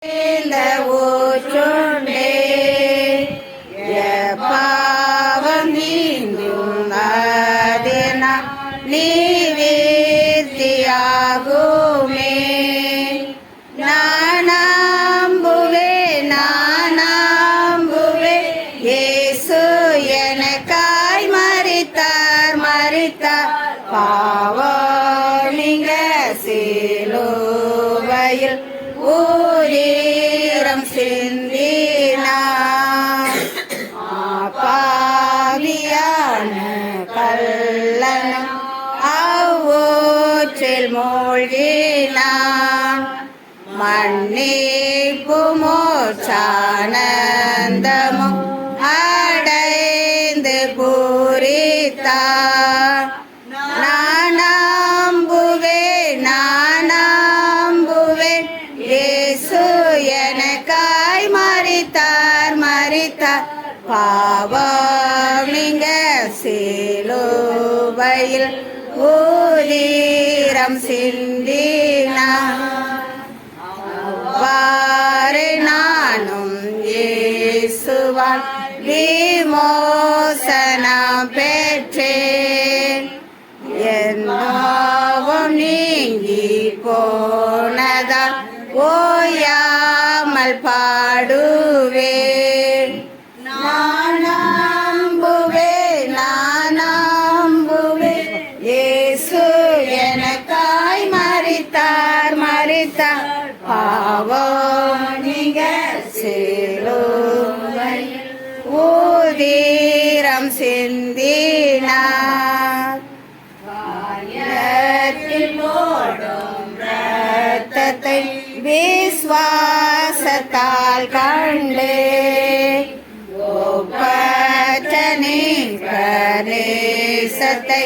இந்த ஊற்றுண்டே பாவம் நீங்கும் அதனா நீவீர்த்தியாகுமே. நானாம்புவே நானாம்புவே இயேசு எனக்காய் மரித்தார் மரித்தார் பாவம் நீங்க சிலுவையில் ஊரீரம் சிந்தினார். பாவியான கள்ளனும் அவ்வூற்றில் மூழ்கினான். மன்னிப்புமோ சானந்தமும் அடைந்து பூரித்தார். நானாம்புவேன் நானாம்புவேன் இயேசு எனக்காய் மரித்தார் மரித்தார் பாவம் நீங்க சிலுவையில் ஊரீரம் சிந்தினார். அவ்வாறு நானும் இயேசுவால் விமோசனம் பெற்றேன். என் பாவம் நீங்கி போனதால் ஓயாமல் பாடுவேன். நானாம்புவேன் நானாம்புவேன் இயேசு எனக்காய் மரித்தார் மரித்தார் பாவம் நீங்க சிலுவையில் ஊரீரம் சிந்தினார். வாயத்தில் ஓடும் இரத்தத்தை விசுவாசத்தால் கண்டே ஒப்பற்ற நேசத்தை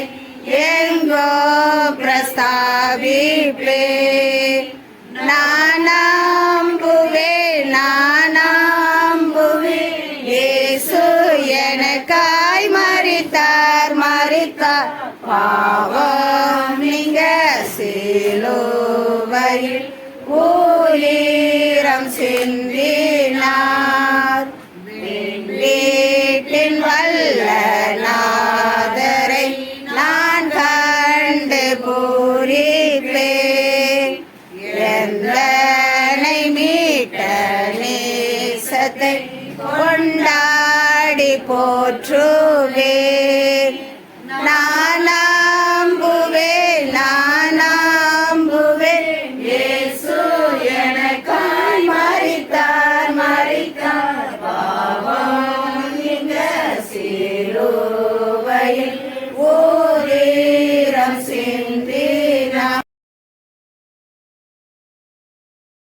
எங்கோ பிரஸ்தாபிப்பே. நானாம்புவேன் நானாம்புவேன் இயேசு எனக்காய் மரித்தார் மரித்தார் பாவம் நீங்க சிலுவையில் ஊரீரம் சிந்தி